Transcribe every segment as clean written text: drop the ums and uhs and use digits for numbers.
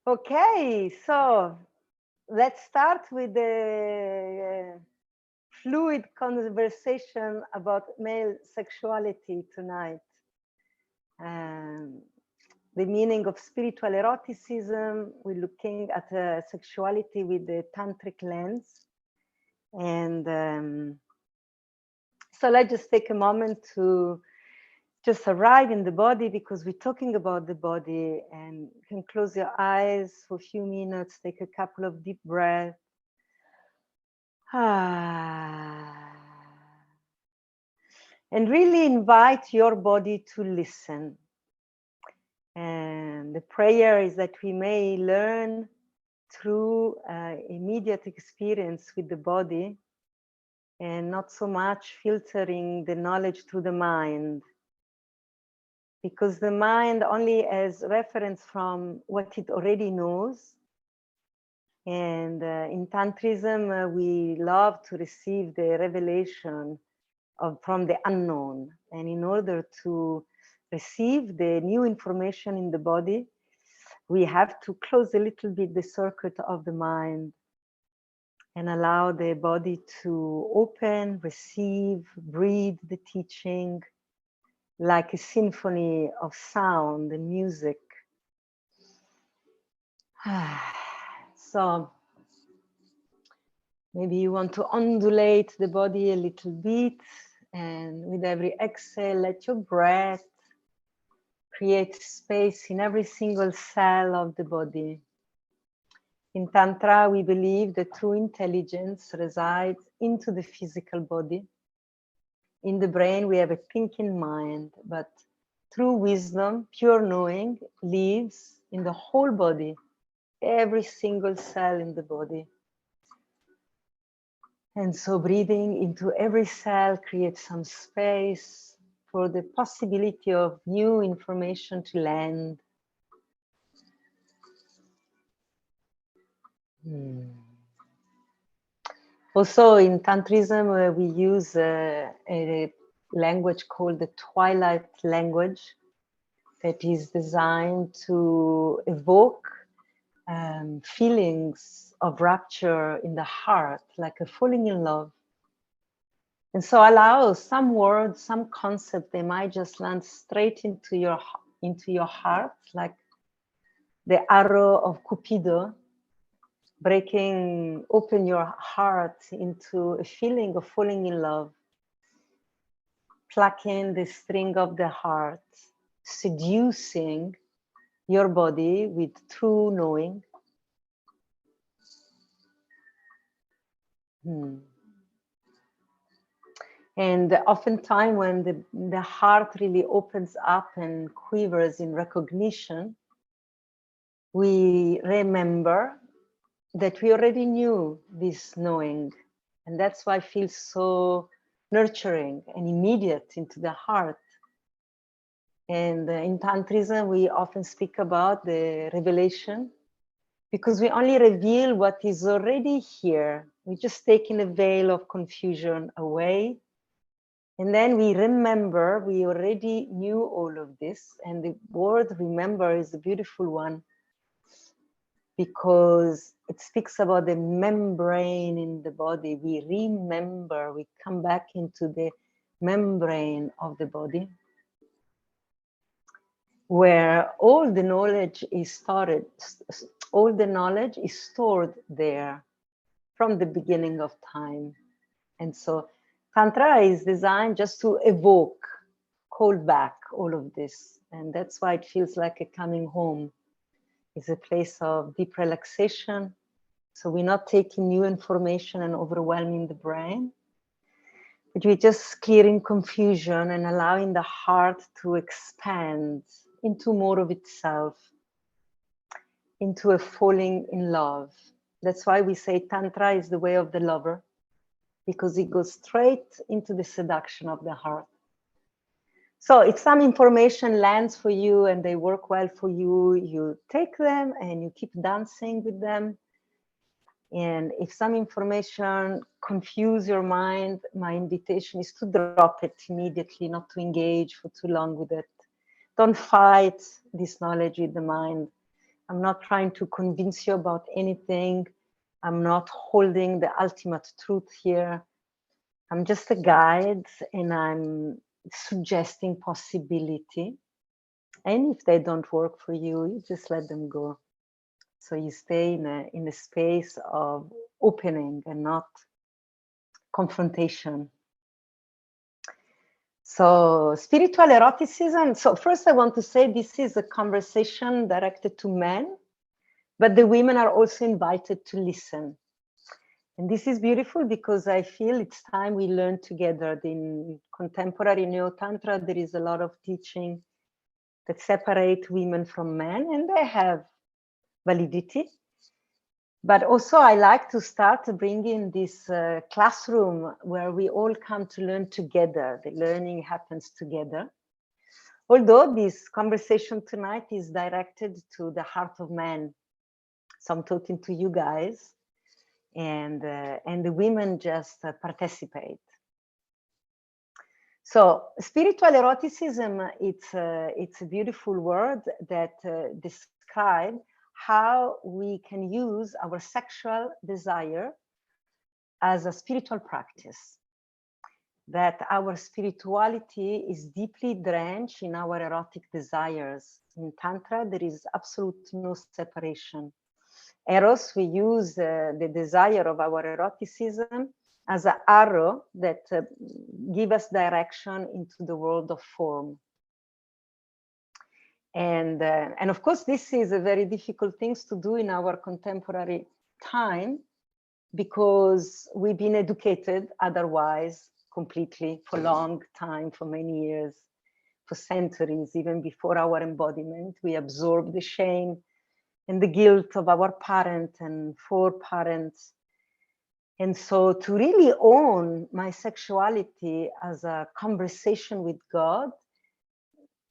Okay, so let's start with the fluid conversation about male sexuality tonight. The meaning of spiritual eroticism. We're looking at sexuality with the tantric lens. And so let's just take a moment to just arrive in the body, because we're talking about the body, and you can close your eyes for a few minutes, take a couple of deep breaths. And really invite your body to listen. And the prayer is that we may learn through immediate experience with the body, and not so much filtering the knowledge through the mind. Because the mind only has reference from what it already knows. And in Tantrism, we love to receive the revelation from the unknown. And in order to receive the new information in the body, we have to close a little bit the circuit of the mind and allow the body to open, receive, breathe the teaching, like a symphony of sound and music. So maybe you want to undulate the body a little bit, and with every exhale, let your breath create space in every single cell of the body. In Tantra, we believe that true intelligence resides into the physical body. In the brain, we have a thinking mind, but true wisdom, pure knowing, lives in the whole body, every single cell in the body. And so breathing into every cell creates some space for the possibility of new information to land. Also in Tantrism, we use a language called the twilight language that is designed to evoke feelings of rapture in the heart, like a falling in love. And so allow some words, some concept, they might just land straight into your heart, like the arrow of Cupido, breaking open your heart into a feeling of falling in love, plucking the string of the heart, seducing your body with true knowing. And oftentimes when the heart really opens up and quivers in recognition, we remember that we already knew this knowing. And that's why it feels so nurturing and immediate into the heart. And in Tantrism, we often speak about the revelation, because we only reveal what is already here. We're just taking a veil of confusion away. And then we remember we already knew all of this. And the word remember is a beautiful one, because it speaks about the membrane in the body. We remember, we come back into the membrane of the body, where all the knowledge is stored. All the knowledge is stored there from the beginning of time. And so Tantra is designed just to evoke, call back all of this. And that's why it feels like a coming home. It's a place of deep relaxation. So we're not taking new information and overwhelming the brain, but we're just clearing confusion and allowing the heart to expand into more of itself, into a falling in love. That's why we say Tantra is the way of the lover, because it goes straight into the seduction of the heart. So if some information lands for you and they work well for you, you take them and you keep dancing with them. And if some information confuse your mind, my invitation is to drop it immediately, not to engage for too long with it. Don't fight this knowledge with the mind, I'm not trying to convince you about anything. I'm not holding the ultimate truth here. I'm just a guide, and I'm suggesting possibility. And if they don't work for you, you just let them go. So you stay in a space of opening and not confrontation. So spiritual eroticism. So first I want to say this is a conversation directed to men, but the women are also invited to listen. And this is beautiful because I feel it's time we learn together. In contemporary neo-tantra, there is a lot of teaching that separate women from men, and they have validity. But also I like to start to bring in this classroom where we all come to learn together. The learning happens together. Although this conversation tonight is directed to the heart of man. So I'm talking to you guys, and the women just participate. So spiritual eroticism, it's a beautiful word that describes how we can use our sexual desire as a spiritual practice. That our spirituality is deeply drenched in our erotic desires. In Tantra, there is absolute no separation. Eros, we use the desire of our eroticism as an arrow that give us direction into the world of form. And of course, this is a very difficult thing to do in our contemporary time, because we've been educated otherwise completely for a long time, for many years, for centuries, even before our embodiment. We absorb the shame and the guilt of our parent and foreparents. And so to really own my sexuality as a conversation with God,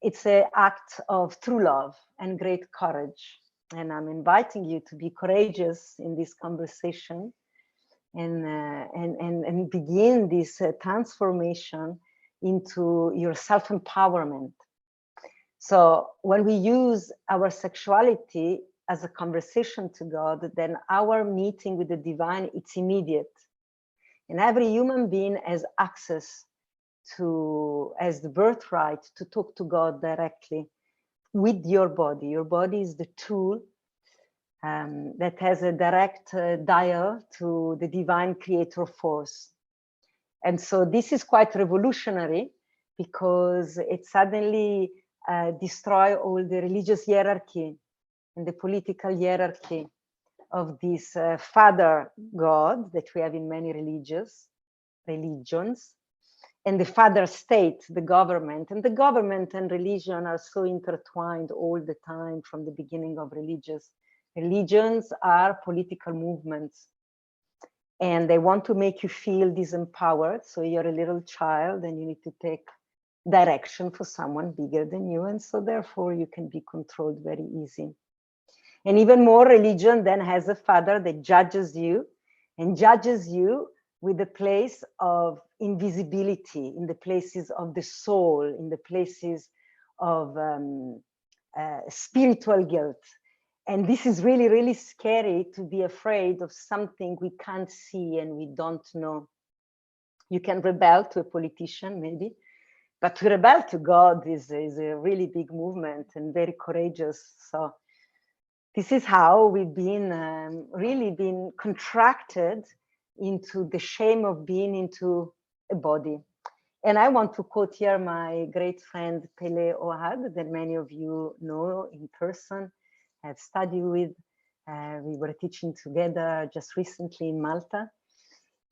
it's an act of true love and great courage. And I'm inviting you to be courageous in this conversation and begin this transformation into your self-empowerment. So when we use our sexuality as a conversation to God, then our meeting with the divine, it's immediate. And every human being has access to, as the birthright, to talk to God directly with your body. Your body is the tool that has a direct dial to the divine creator force. And so this is quite revolutionary, because it suddenly destroys all the religious hierarchy and the political hierarchy of this father God that we have in many religions, and the father state, the government. And the government and religion are so intertwined all the time from the beginning of religions. Religions are political movements, and they want to make you feel disempowered. So you're a little child and you need to take direction for someone bigger than you. And so therefore you can be controlled very easy. And even more, religion then has a father that judges you, and judges you with the place of invisibility, in the places of the soul, in the places of spiritual guilt. And this is really, really scary, to be afraid of something we can't see and we don't know. You can rebel to a politician, maybe, but to rebel to God is a really big movement and very courageous. So this is how we've been really been contracted into the shame of being into a body. And I want to quote here my great friend Pele Ohad, that many of you know in person, have studied with. We were teaching together just recently in Malta.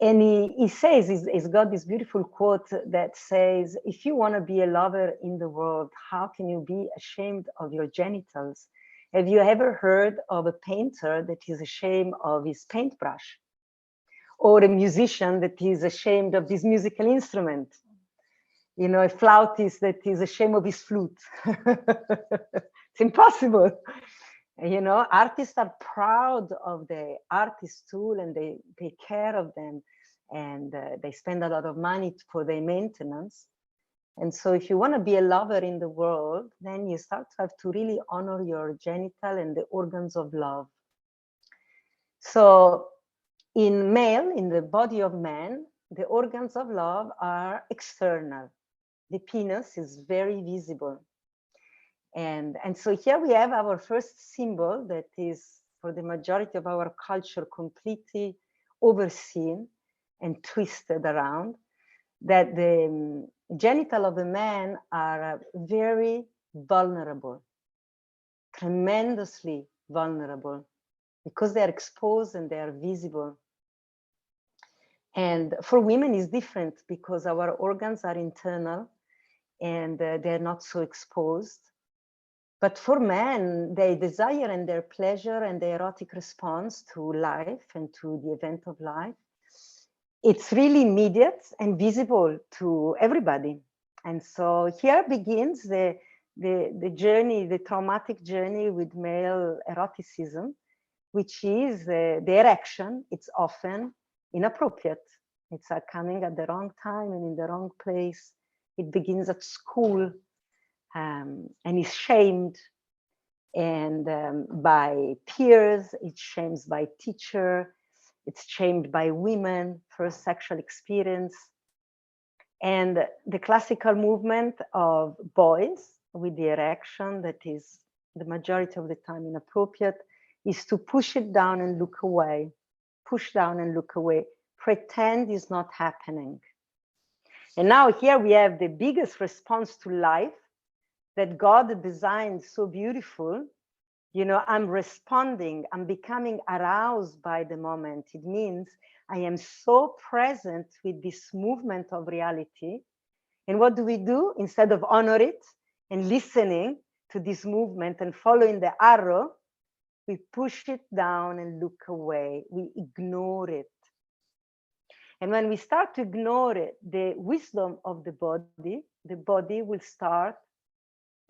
And he says, he's got this beautiful quote that says, if you want to be a lover in the world, how can you be ashamed of your genitals? Have you ever heard of a painter that is ashamed of his paintbrush? Or a musician that is ashamed of his musical instrument? You know, a flautist that is ashamed of his flute. It's impossible. You know, artists are proud of the artist tool, and they take care of them, and they spend a lot of money for their maintenance. And so if you want to be a lover in the world, then you start to have to really honor your genital and the organs of love. So in male, in the body of man, the organs of love are external. The penis is very visible. And so here we have our first symbol that is, for the majority of our culture, completely overseen and twisted around, that the genital of a man are very vulnerable, tremendously vulnerable, because they are exposed and they are visible. And for women is different, because our organs are internal and they're not so exposed. But for men, their desire and their pleasure and their erotic response to life and to the event of life, it's really immediate and visible to everybody. And so here begins the journey, the traumatic journey with male eroticism, which is the erection. It's often inappropriate. It's coming at the wrong time and in the wrong place. It begins at school and is shamed, and by peers, it's shamed by teacher, it's shamed by women, first sexual experience. And the classical movement of boys with the erection, that is the majority of the time inappropriate, is to push it down and look away, push down and look away, pretend is not happening. And now here we have the biggest response to life that God designed so beautiful. You know, I'm responding, I'm becoming aroused by the moment. It means I am so present with this movement of reality. And what do? Instead of honor it and listening to this movement and following the arrow, we push it down and look away. We ignore it. And when we start to ignore it, the wisdom of the body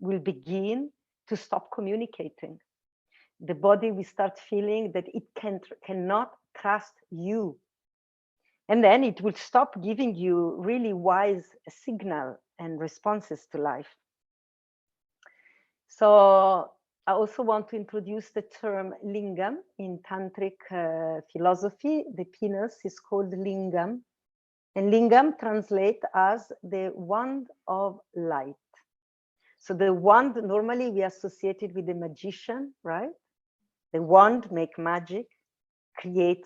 will begin to stop communicating. The body will start feeling that it cannot trust you. And then it will stop giving you really wise signal and responses to life. So I also want to introduce the term lingam. In Tantric philosophy, the penis is called lingam. And lingam translates as the wand of light. So the wand, normally we associate it with the magician, right? The wand make magic, create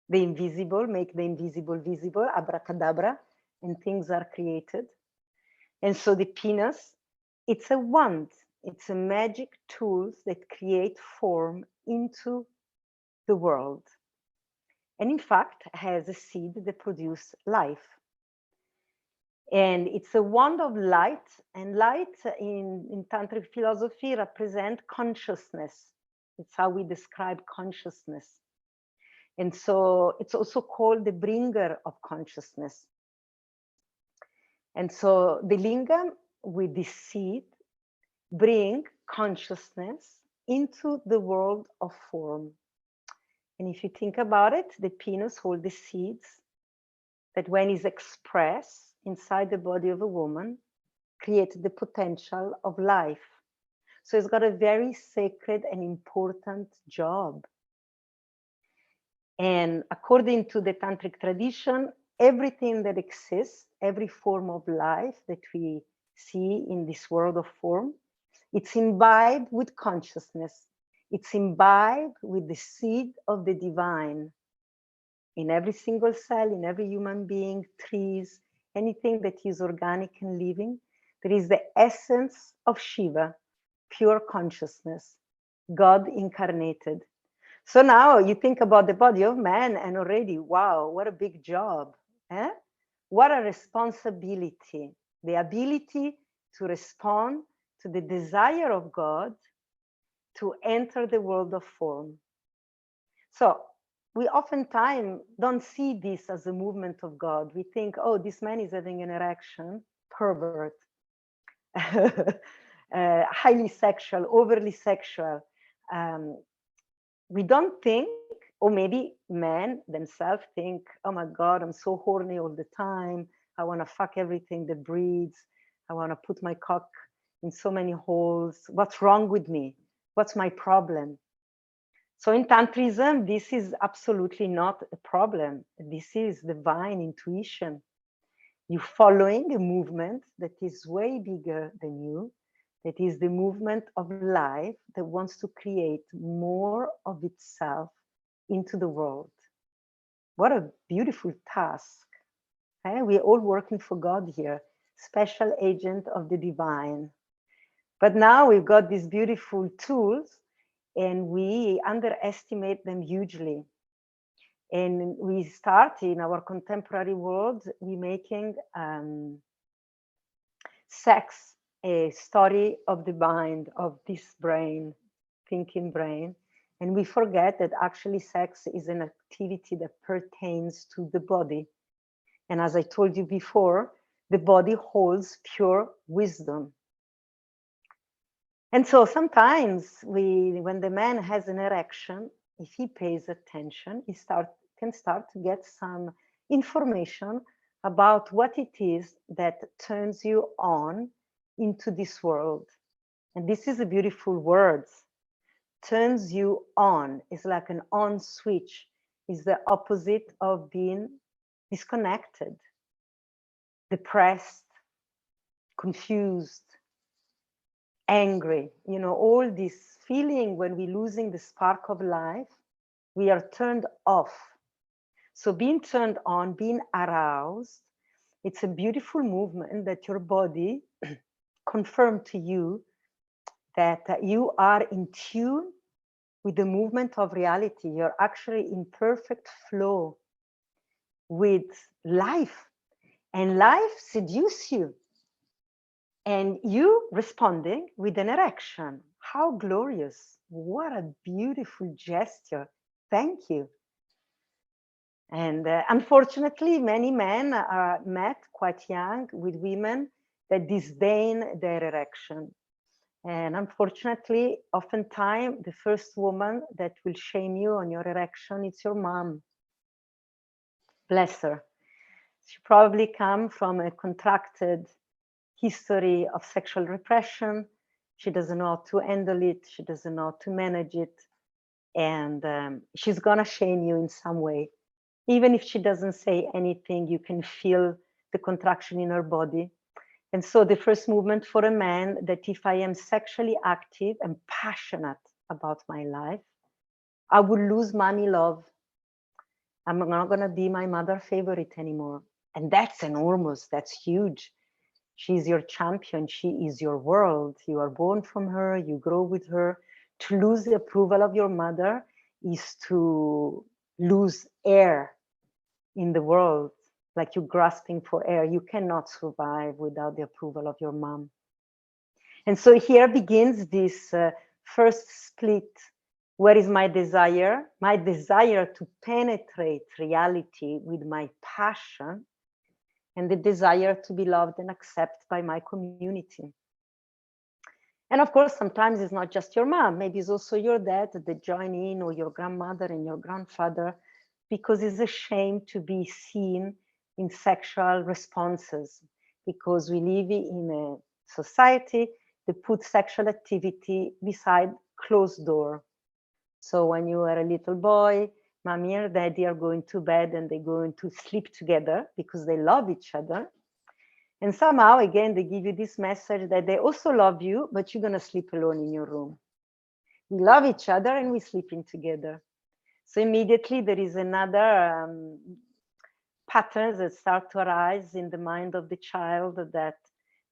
the invisible, make the invisible visible, abracadabra, and things are created. And so the penis, it's a wand. It's a magic tool that create form into the world. And in fact, has a seed that produces life. And it's a wand of light, and light in Tantric philosophy represent consciousness. It's how we describe consciousness. And so it's also called the bringer of consciousness. And so the lingam with the seed bring consciousness into the world of form. And if you think about it, the penis holds the seeds that when is expressed inside the body of a woman, create the potential of life. So it's got a very sacred and important job. And according to the Tantric tradition, everything that exists, every form of life that we see in this world of form, it's imbibed with consciousness. It's imbibed with the seed of the divine. In every single cell, in every human being, trees, anything that is organic and living, there is the essence of Shiva, pure consciousness, God incarnated. So now you think about the body of man and already, wow, what a big job. Eh? What a responsibility. The ability to respond to the desire of God to enter the world of form. So we oftentimes don't see this as a movement of God. We think, oh, this man is having an erection, pervert, highly sexual, overly sexual. We don't think, or maybe men themselves think, oh my God, I'm so horny all the time. I want to fuck everything that breathes. I want to put my cock in so many holes. What's wrong with me? What's my problem? So in Tantrism, this is absolutely not a problem. This is divine intuition. You're following a movement that is way bigger than you, that is the movement of life that wants to create more of itself into the world. What a beautiful task. We're all working for God here, special agent of the divine. But now we've got these beautiful tools and we underestimate them hugely. And we start in our contemporary world, we're making sex a story of the mind, of this brain, thinking brain. And we forget that actually sex is an activity that pertains to the body. And as I told you before, the body holds pure wisdom. And so sometimes when the man has an erection, if he pays attention, he can start to get some information about what it is that turns you on into this world. And this is a beautiful word. Turns you on is like an on switch, is the opposite of being disconnected, depressed, confused, angry. You know, all this feeling when we're losing the spark of life, we are turned off. So being turned on, being aroused, it's a beautiful movement that your body confirms to you that you are in tune with the movement of reality. You're actually in perfect flow with life, and life seduces you. And you responding with an erection. How glorious. What a beautiful gesture. Thank you. And unfortunately, many men are met quite young with women that disdain their erection. And unfortunately, oftentimes, the first woman that will shame you on your erection, it's your mom. Bless her. She probably come from a contracted history of sexual repression. She doesn't know how to handle it. She doesn't know how to manage it. And she's gonna shame you in some way. Even if she doesn't say anything, you can feel the contraction in her body. And so the first movement for a man, that if I am sexually active and passionate about my life, I will lose mommy love. I'm not gonna be my mother favorite anymore. And that's enormous, that's huge. She's your champion, she is your world. You are born from her, you grow with her. To lose the approval of your mother is to lose air in the world, like you're grasping for air. You cannot survive without the approval of your mom. And so here begins this first split. Where is my desire? My desire to penetrate reality with my passion, and the desire to be loved and accepted by my community. And of course, sometimes it's not just your mom, maybe it's also your dad that join in, or your grandmother and your grandfather, because it's a shame to be seen in sexual responses, because we live in a society that puts sexual activity beside closed door. So when you are a little boy, mommy and daddy are going to bed and they're going to sleep together because they love each other. And somehow, again, they give you this message that they also love you, but you're going to sleep alone in your room. We love each other and we're sleeping together. So immediately there is another pattern that start to arise in the mind of the child, that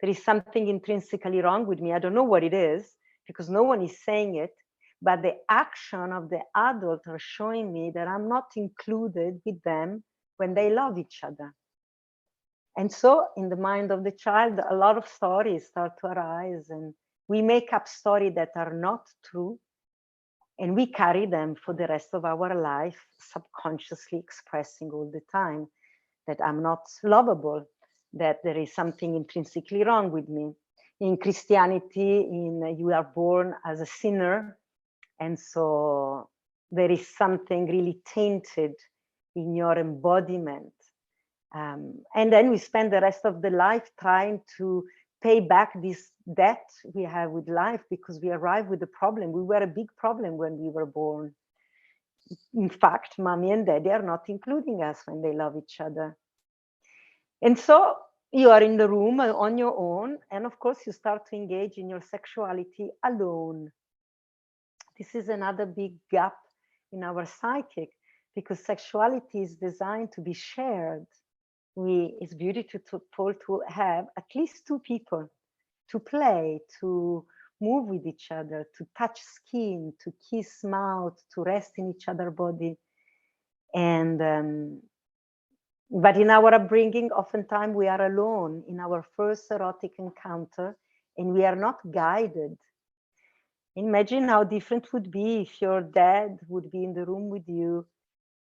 there is something intrinsically wrong with me. I don't know what it is, because no one is saying it. But the action of the adult are showing me that I'm not included with them when they love each other. And so in the mind of the child, a lot of stories start to arise, and we make up stories that are not true, and we carry them for the rest of our life, subconsciously expressing all the time that I'm not lovable, that there is something intrinsically wrong with me. In Christianity, you are born as a sinner, and so there is something really tainted in your embodiment. And then we spend the rest of the life trying to pay back this debt we have with life, because we arrived with a problem. We were a big problem when we were born. In fact, mommy and daddy are not including us when they love each other. And so you are in the room on your own, and of course you start to engage in your sexuality alone. This is another big gap in our psychic, because sexuality is designed to be shared. It's beautiful to have at least two people to play, to move with each other, to touch skin, to kiss mouth, to rest in each other's body. And but in our upbringing, oftentimes we are alone in our first erotic encounter, and we are not guided. Imagine how different it would be if your dad would be in the room with you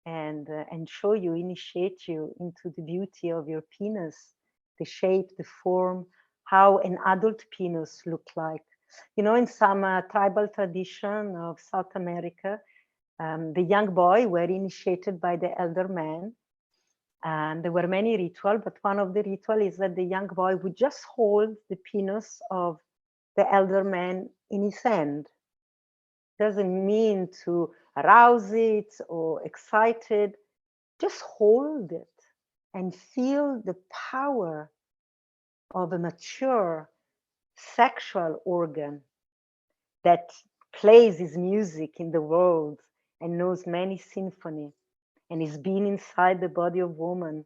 and show you, initiate you into the beauty of your penis, the shape, the form, how an adult penis looked like. You know, in some tribal tradition of South America, the young boy were initiated by the elder man. And there were many rituals, but one of the rituals is that the young boy would just hold the penis of the elder man in his hand. Doesn't mean to arouse it or excite it. Just hold it and feel the power of a mature sexual organ that plays his music in the world and knows many symphonies, and is been inside the body of woman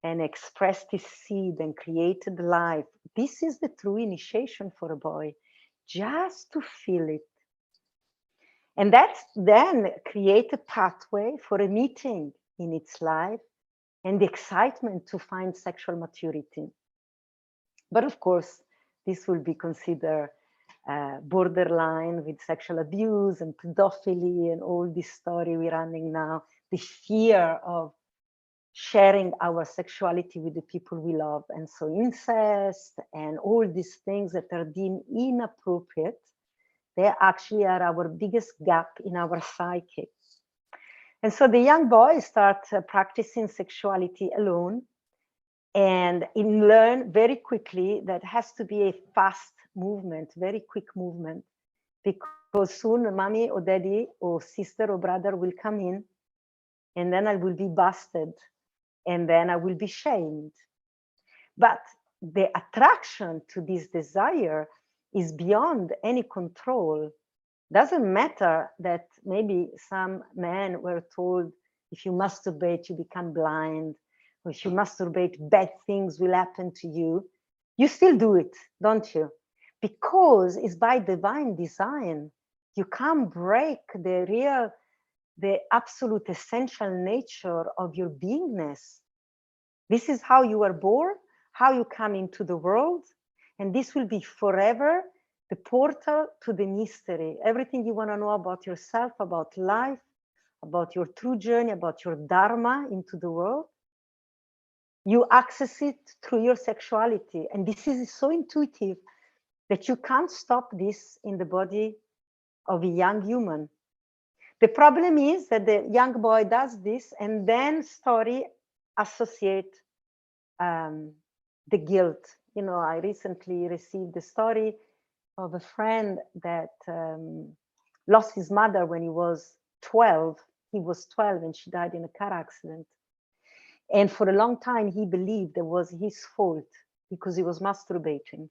and expressed his seed and created life. This is the true initiation for a boy, just to feel it. And that then create a pathway for a meeting in its life and the excitement to find sexual maturity. But of course, this will be considered borderline with sexual abuse and pedophilia and all this story we're running now, the fear of sharing our sexuality with the people we love. And so incest and all these things that are deemed inappropriate, they actually are our biggest gap in our psyche. And so the young boy starts practicing sexuality alone, and learn very quickly that has to be a fast movement, very quick movement, because soon mommy or daddy or sister or brother will come in, and then I will be busted, and then I will be shamed. But the attraction to this desire is beyond any control. Doesn't matter that maybe some men were told, if you masturbate, you become blind, or if you masturbate, bad things will happen to you. You still do it, don't you? Because it's by divine design. You can't break the absolute essential nature of your beingness. This is how you are born, how you come into the world, and this will be forever the portal to the mystery. Everything you want to know about yourself, about life, about your true journey, about your dharma into the world, you access it through your sexuality. And this is so intuitive that you can't stop this in the body of a young human. The problem is that the young boy does this, and then story associate the guilt. You know, I recently received the story of a friend that lost his mother when he was 12. He was 12 and she died in a car accident. And for a long time, he believed it was his fault because he was masturbating.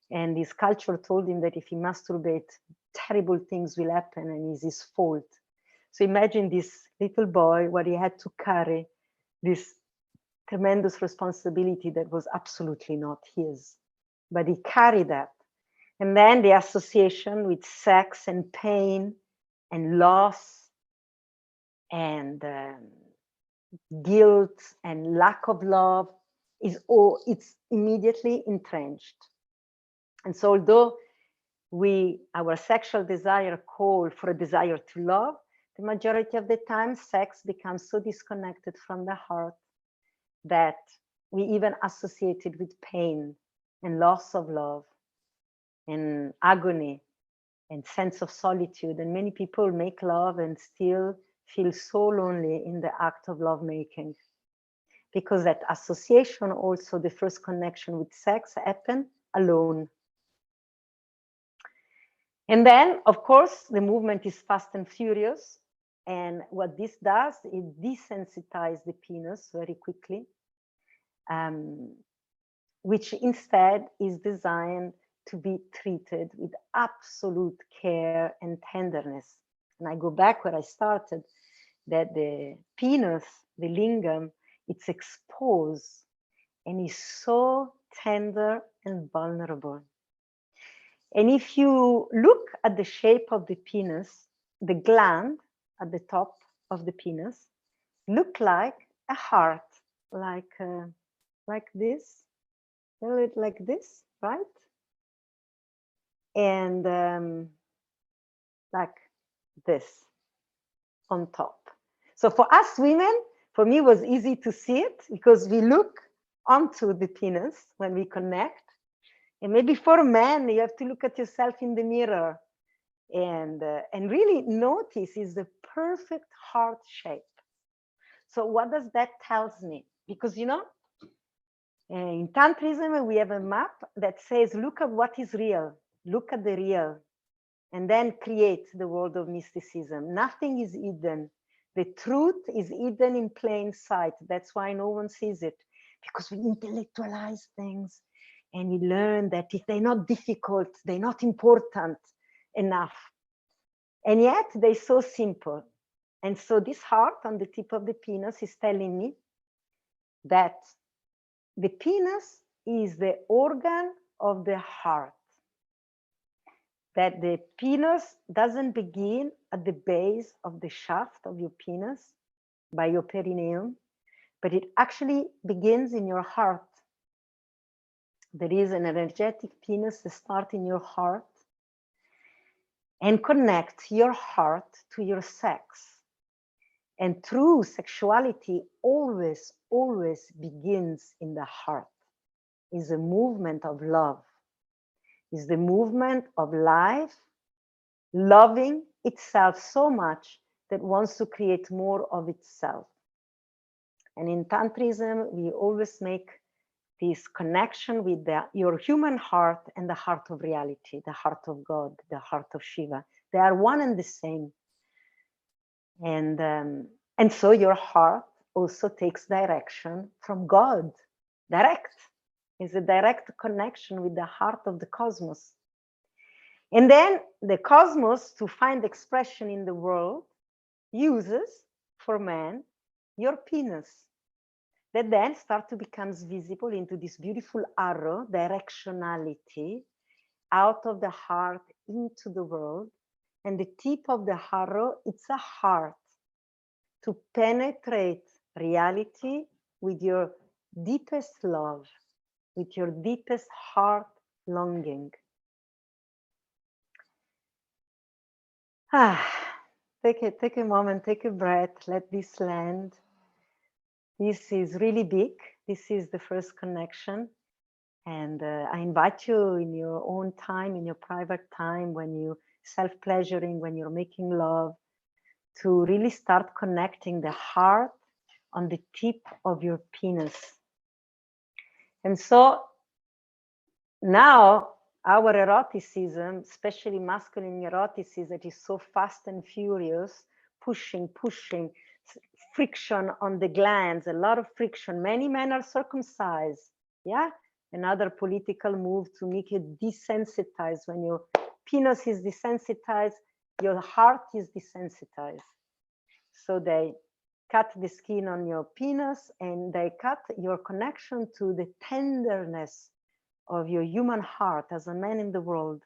And his culture told him that if he masturbates, terrible things will happen and it's his fault. So imagine this little boy, what he had to carry, this tremendous responsibility that was absolutely not his, but he carried that. And then the association with sex and pain and loss and guilt and lack of love it's immediately entrenched. And so although our sexual desire call for a desire to love, the majority of the time sex becomes so disconnected from the heart that we even associate it with pain and loss of love and agony and sense of solitude. And many people make love and still feel so lonely in the act of lovemaking, because that association, also the first connection with sex happened alone. And then, of course, the movement is fast and furious. And what this does, it desensitizes the penis very quickly, which instead is designed to be treated with absolute care and tenderness. And I go back where I started, that the penis, the lingam, it's exposed and is so tender and vulnerable. And if you look at the shape of the penis, the gland at the top of the penis look like a heart, like this, a little like this, right? And like this on top. So for us women, for me, it was easy to see it because we look onto the penis when we connect. And maybe for men, you have to look at yourself in the mirror and really notice is the perfect heart shape. So what does that tells me? Because, you know, in Tantrism, we have a map that says, look at what is real, look at the real, and then create the world of mysticism. Nothing is hidden. The truth is hidden in plain sight. That's why no one sees it, because we intellectualize things and we learn that if they're not difficult, they're not important enough. And yet they're so simple. And so this heart on the tip of the penis is telling me that the penis is the organ of the heart. That the penis doesn't begin at the base of the shaft of your penis by your perineum, but it actually begins in your heart. There is an energetic penis that starts in your heart and connect your heart to your sex. And true sexuality always, always begins in the heart. It's a movement of love. It's the movement of life, loving itself so much that wants to create more of itself. And in Tantrism, we always make this connection with your human heart and the heart of reality, the heart of God, the heart of Shiva. They are one and the same. And so your heart also takes direction from God. Direct is a direct connection with the heart of the cosmos. And then the cosmos, to find expression in the world, uses for man your penis, that then start to become visible into this beautiful arrow, directionality, out of the heart into the world. And the tip of the arrow, it's a heart to penetrate reality with your deepest love, with your deepest heart longing. Take a moment, take a breath, let this land. This is really big. This is the first connection. And I invite you in your own time, in your private time, when you self-pleasuring, when you're making love, to really start connecting the heart on the tip of your penis. And so now our eroticism, especially masculine eroticism, that is so fast and furious, pushing, friction on the glands, a lot of friction. Many men are circumcised. Yeah, another political move to make it desensitized. When your penis is desensitized, your heart is desensitized. So they cut the skin on your penis and they cut your connection to the tenderness of your human heart as a man in the world.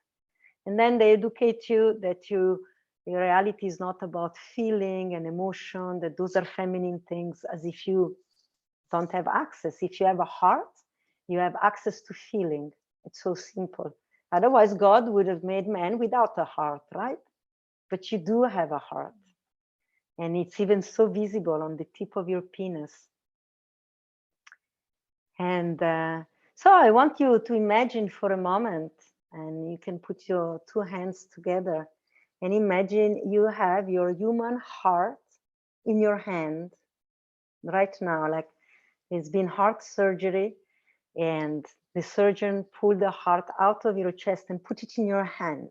And then they educate you that your reality is not about feeling and emotion, that those are feminine things, as if you don't have access. If you have a heart, you have access to feeling. It's so simple. Otherwise, God would have made man without a heart, right? But you do have a heart. And it's even so visible on the tip of your penis. And so I want you to imagine for a moment, and you can put your two hands together and imagine you have your human heart in your hand right now, like it's been heart surgery and The surgeon pulled the heart out of your chest and put it in your hand.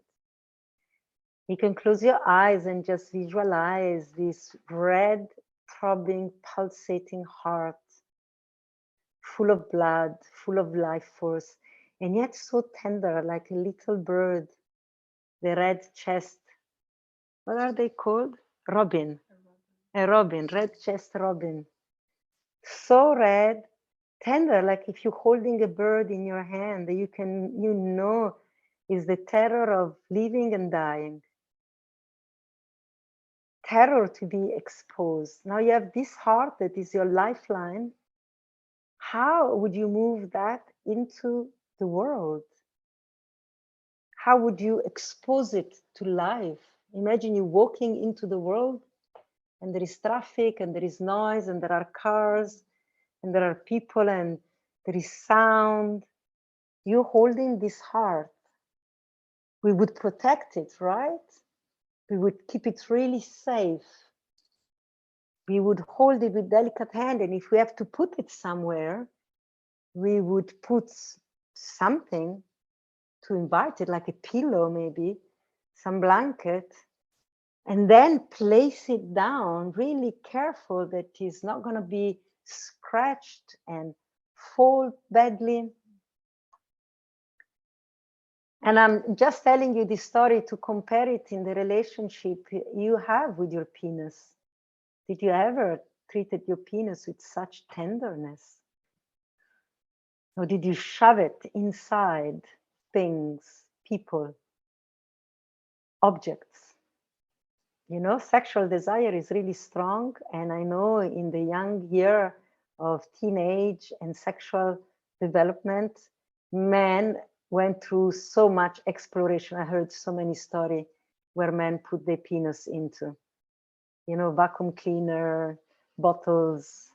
You can close your eyes and just visualize this red, throbbing, pulsating heart, full of blood, full of life force, and yet so tender, like a little bird. The red chest, what are they called? Robin. A robin, red chest robin. So red, tender, like if you're holding a bird in your hand, you know is the terror of living and dying. Terror to be exposed. Now you have this heart that is your lifeline. How would you move that into the world? How would you expose it to life? Imagine you walking into the world and there is traffic and there is noise and there are cars and there are people and there is sound. You're holding this heart. We would protect it, right? We would keep it really safe. We would hold it with delicate hand, and if we have to put it somewhere, we would put something to invite it, like a pillow maybe, some blanket, and then place it down, really careful that it's not going to be scratched and fall badly. And I'm just telling you this story to compare it in the relationship you have with your penis. Did you ever treated your penis with such tenderness? Or did you shove it inside things, people, objects? You know, sexual desire is really strong. And I know in the young year of teenage and sexual development, men went through so much exploration. I heard so many stories where men put their penis into, you know, vacuum cleaner, bottles,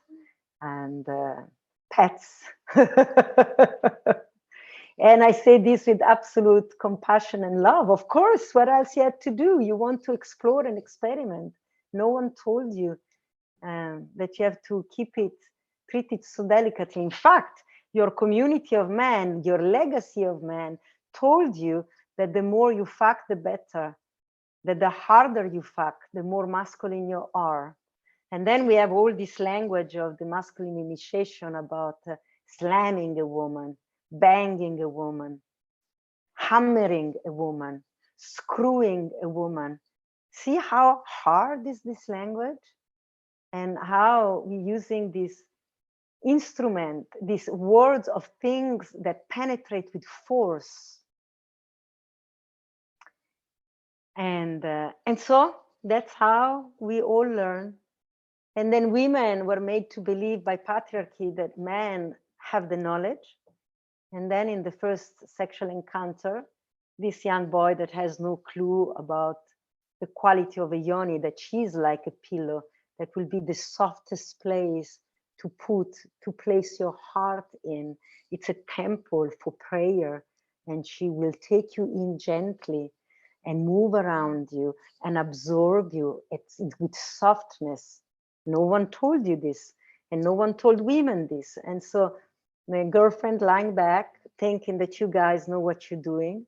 and pets. And I say this with absolute compassion and love. Of course, what else you have to do? You want to explore and experiment. No one told you that you have to keep it, treat it so delicately. In fact, your community of men, your legacy of men told you that the more you fuck, the better. That the harder you fuck, the more masculine you are. And then we have all this language of the masculine initiation about slamming a woman, banging a woman, hammering a woman, screwing a woman. See how hard is this language? And how we're using this instrument, these words of things that penetrate with force. And so that's how we all learn. And then women were made to believe by patriarchy that men have the knowledge. And then in the first sexual encounter, this young boy that has no clue about the quality of a yoni, that she's like a pillow, that will be the softest place to place your heart in. It's a temple for prayer, and she will take you in gently and move around you and absorb you with softness. No one told you this, and no one told women this. And so my girlfriend lying back, thinking that you guys know what you're doing,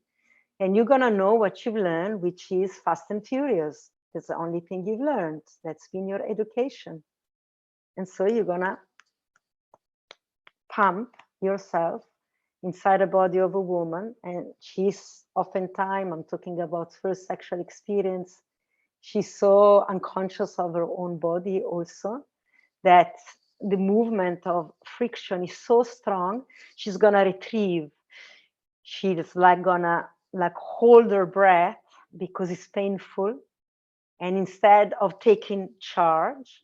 and you're gonna know what you've learned, which is fast and furious. That's the only thing you've learned. That's been your education. And so you're gonna pump yourself inside the body of a woman, and she's oftentimes, I'm talking about first sexual experience, she's so unconscious of her own body also, that the movement of friction is so strong, she's gonna retrieve. She's like gonna hold her breath because it's painful. And instead of taking charge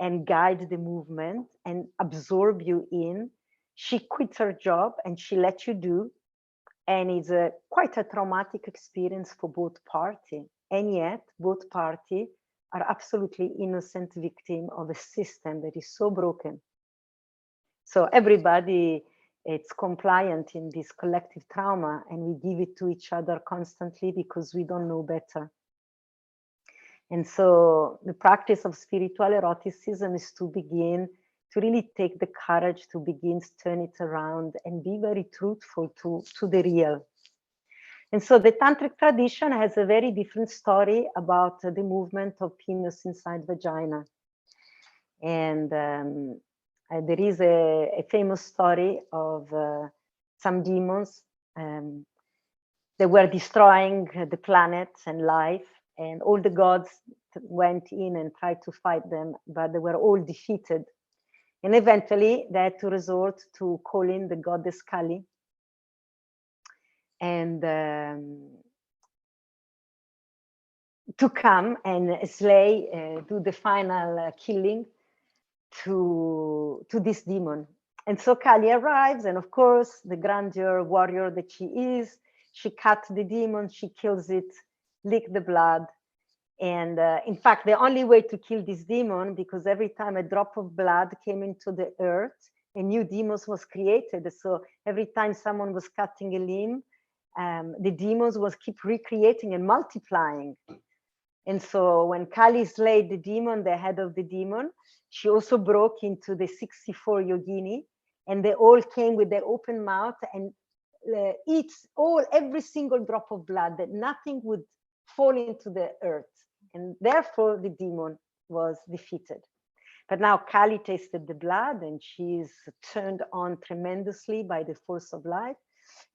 and guide the movement and absorb you in, she quits her job and she lets you do. And it's quite a traumatic experience for both parties. And yet both parties are absolutely innocent victims of a system that is so broken. So everybody, it's compliant in this collective trauma, and we give it to each other constantly because we don't know better. And so the practice of spiritual eroticism is to begin to really take the courage to begin to turn it around and be very truthful to the real. And so the tantric tradition has a very different story about the movement of penis inside vagina. And there is a famous story of some demons that were destroying the planet and life, and all the gods went in and tried to fight them, but they were all defeated. And eventually they had to resort to calling the goddess Kali and to come and slay, do the final killing to this demon. And so Kali arrives, and of course, the grandeur warrior that she is, she cuts the demon, she kills it, lick the blood. And in fact, the only way to kill this demon, because every time a drop of blood came into the earth, a new demon was created. So every time someone was cutting a limb, the demons was keep recreating and multiplying. And so when Kali slayed the demon, the head of the demon, she also broke into the 64 yogini, and they all came with their open mouth and eats every single drop of blood, that nothing would fall into the earth. And therefore the demon was defeated. But now Kali tasted the blood, and she is turned on tremendously by the force of life.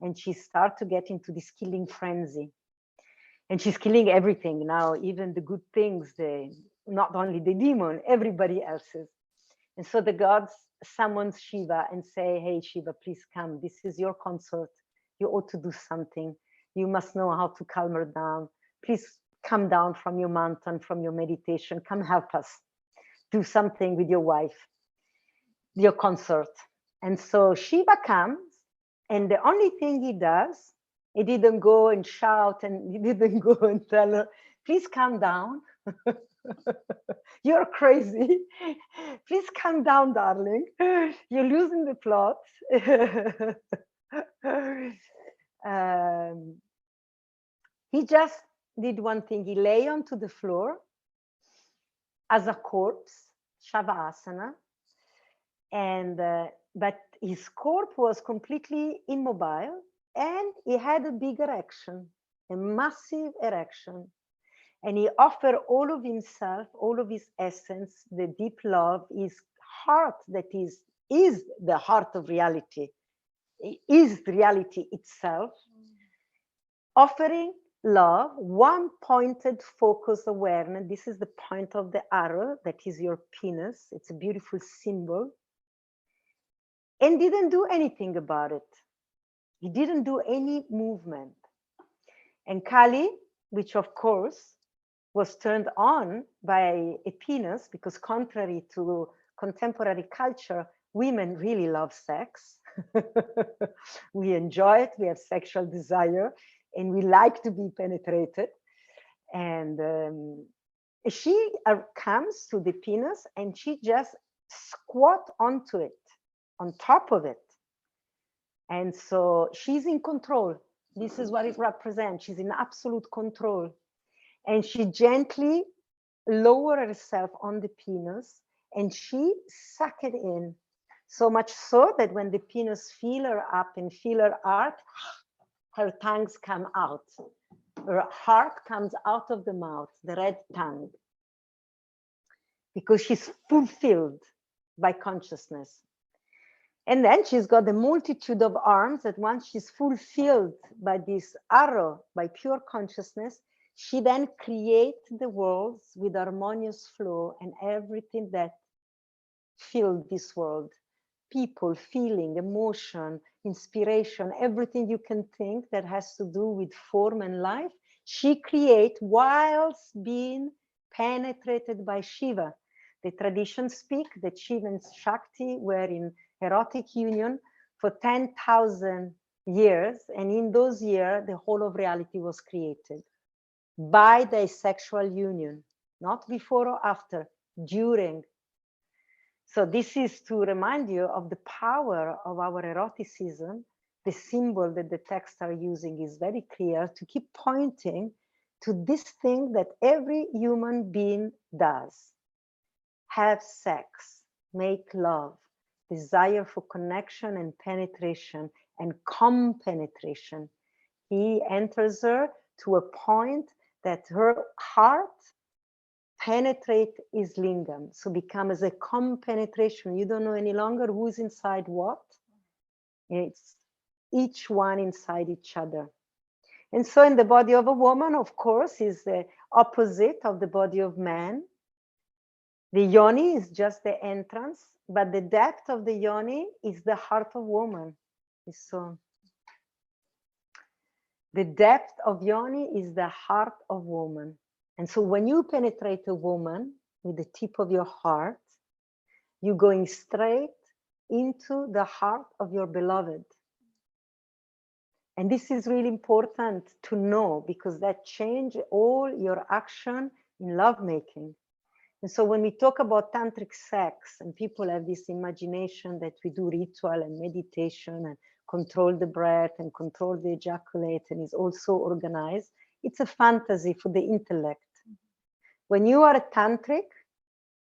And she started to get into this killing frenzy. And she's killing everything now, even the good things, not only the demon, everybody else's. And so the gods summons Shiva and say, hey, Shiva, please come. This is your consort. You ought to do something. You must know how to calm her down. Please come down from your mountain, from your meditation. Come help us. Do something with your wife, your consort. And so Shiva comes, and the only thing he does, he didn't go and shout, and he didn't go and tell her, please calm down. You're crazy. Please calm down, darling. You're losing the plot. He just did one thing. He lay onto the floor as a corpse, Shavasana, and but his corpse was completely immobile, and he had a big erection, a massive erection. And he offered all of himself, all of his essence, the deep love, his heart that is the heart of reality, is reality itself, offering love, one pointed focus awareness. This is the point of the arrow, that is your penis. It's a beautiful symbol. And didn't do anything about it. He didn't do any movement. And Kali, which of course was turned on by a penis, because contrary to contemporary culture, women really love sex. We enjoy it, we have sexual desire, and we like to be penetrated. And she comes to the penis, and she just squat onto it, on top of it. And so she's in control. This is what it represents. She's in absolute control. And she gently lowered herself on the penis, and she sucked it in. So much so that when the penis feel her up and feel her heart, her tongues come out. Her heart comes out of the mouth, the red tongue, because she's fulfilled by consciousness. And then she's got a multitude of arms that once she's fulfilled by this arrow, by pure consciousness, she then creates the worlds with harmonious flow and everything that filled this world. People, feeling, emotion, inspiration, everything you can think that has to do with form and life, she creates whilst being penetrated by Shiva. The traditions speak that Shiva and Shakti were in erotic union for 10,000 years, and in those years, the whole of reality was created by their sexual union, not before or after, during. So this is to remind you of the power of our eroticism. The symbol that the texts are using is very clear to keep pointing to this thing that every human being does: have sex. make love, desire for connection and penetration and compenetration. He enters her to a point that her heart penetrate his lingam, so becomes a compenetration. You don't know any longer who's inside what. It's each one inside each other. And so in the body of a woman, of course, is the opposite of the body of man. The yoni is just the entrance, but the depth of the yoni is the heart of woman. So the depth of yoni is the heart of woman. And so when you penetrate a woman with the tip of your heart, you're going straight into the heart of your beloved. And this is really important to know, because that changes all your action in lovemaking. And so when we talk about tantric sex, and people have this imagination that we do ritual and meditation and control the breath and control the ejaculate and is also organized, it's a fantasy for the intellect. When you are a tantric,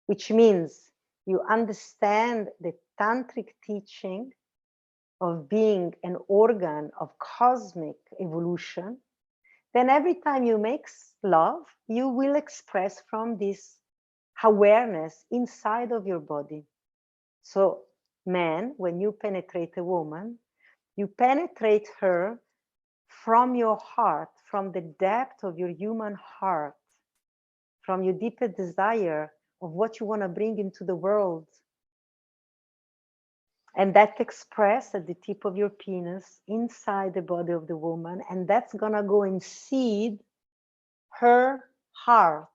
which means you understand the tantric teaching of being an organ of cosmic evolution, then every time you make love, you will express from this awareness inside of your body. So, man, when you penetrate a woman, you penetrate her from your heart, from the depth of your human heart, from your deeper desire of what you want to bring into the world. And that expressed at the tip of your penis inside the body of the woman, and that's gonna go and seed her heart.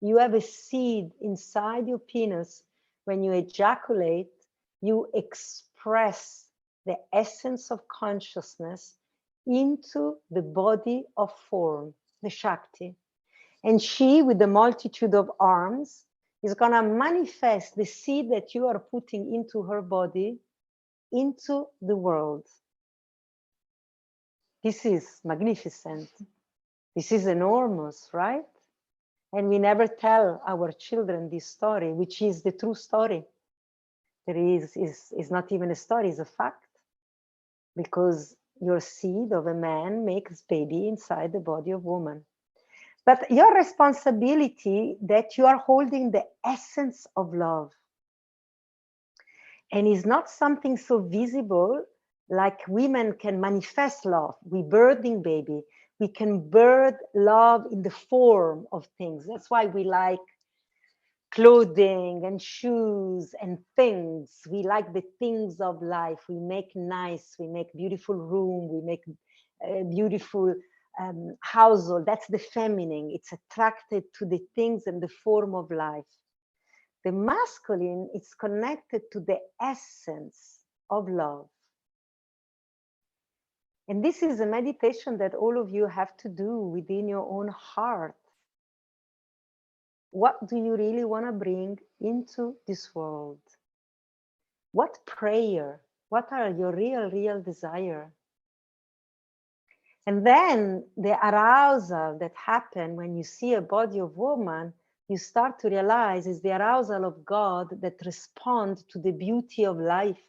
You have a seed inside your penis. When you ejaculate, you express the essence of consciousness into the body of form, the Shakti. And she, with the multitude of arms, is going to manifest the seed that you are putting into her body into the world. This is magnificent. This is enormous, right? And we never tell our children this story, which is the true story. There is not even a story, it's a fact. Because your seed of a man makes baby inside the body of woman. But your responsibility that you are holding the essence of love. And it's not something so visible like women can manifest love. We birthing baby. We can birth love in the form of things. That's why we like clothing and shoes and things. We like the things of life. We make nice, we make beautiful room, we make beautiful household. That's the feminine. It's attracted to the things and the form of life. The masculine is connected to the essence of love. And this is a meditation that all of you have to do within your own heart. What do you really want to bring into this world? What prayer? What are your real desire? And then the arousal that happens when you see a body of woman, you start to realize is the arousal of God that responds to the beauty of life.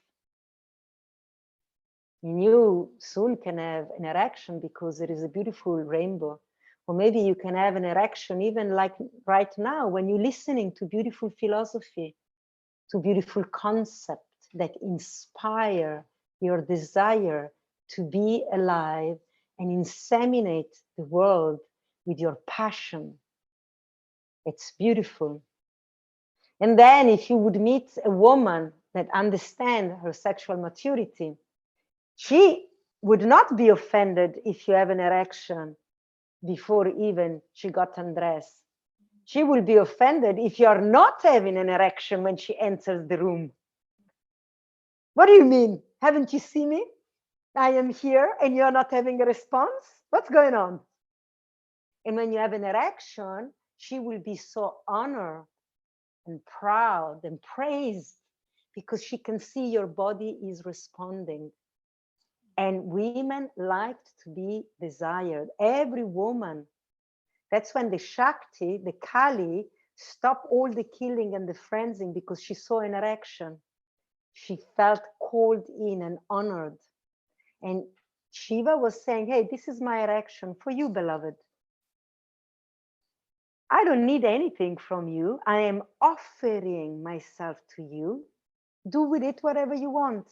And you soon can have an erection because there is a beautiful rainbow. Or maybe you can have an erection even like right now when you're listening to beautiful philosophy, to beautiful concepts that inspire your desire to be alive and inseminate the world with your passion. It's beautiful. And then if you would meet a woman that understands her sexual maturity, she would not be offended if you have an erection before even she got undressed. She will be offended if you are not having an erection when she enters the room. What do you mean? Haven't you seen me? I am here and you're not having a response? What's going on? And when you have an erection, she will be so honored and proud and praised because she can see your body is responding. And women like to be desired. Every woman. That's when the Shakti, the Kali, stop all the killing and the frenzying because she saw an erection. She felt called in and honored. And Shiva was saying, hey, this is my erection for you, beloved. I don't need anything from you. I am offering myself to you. Do with it whatever you want.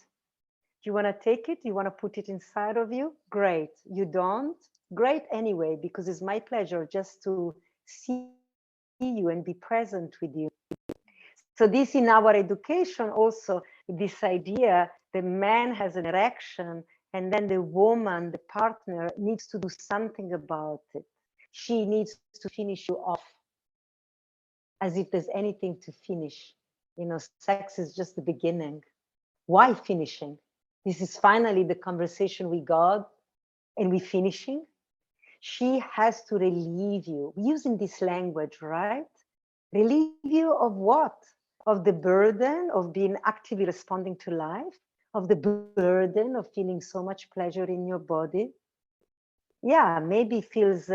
You want to take it? You want to put it inside of you? Great. You don't? Great anyway, because it's my pleasure just to see you and be present with you. So this in our education also, this idea the man has an erection and then the woman, the partner, needs to do something about it. She needs to finish you off, as if there's anything to finish. You know, sex is just the beginning. Why finishing? This is finally the conversation with God and we're finishing. She has to relieve you. We're using this language, right? Relieve you of what? Of the burden of being actively responding to life, of the burden of feeling so much pleasure in your body. Yeah, maybe it feels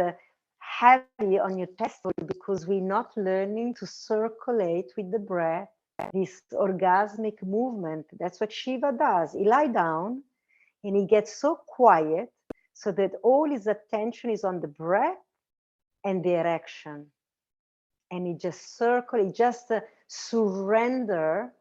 heavy on your chest because we're not learning to circulate with the breath, this orgasmic movement. That's what Shiva does. He lies down and he gets so quiet so that all his attention is on the breath and the erection. And he just circles, he just surrender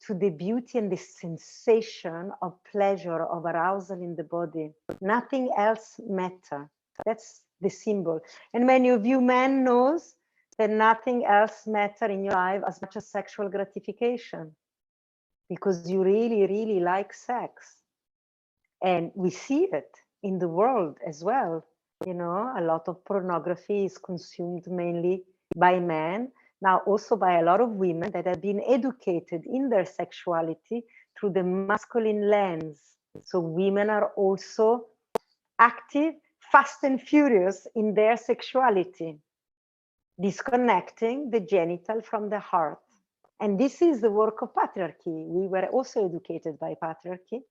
to the beauty and the sensation of pleasure, of arousal in the body. Nothing else matters. That's the symbol. And many of you men knows that nothing else matters in your life as much as sexual gratification, because you really, really like sex. And we see it in the world as well. You know, a lot of pornography is consumed mainly by men, now also by a lot of women that have been educated in their sexuality through the masculine lens. So women are also active, fast and furious in their sexuality, disconnecting the genital from the heart. And this is the work of patriarchy. We were also educated by patriarchy.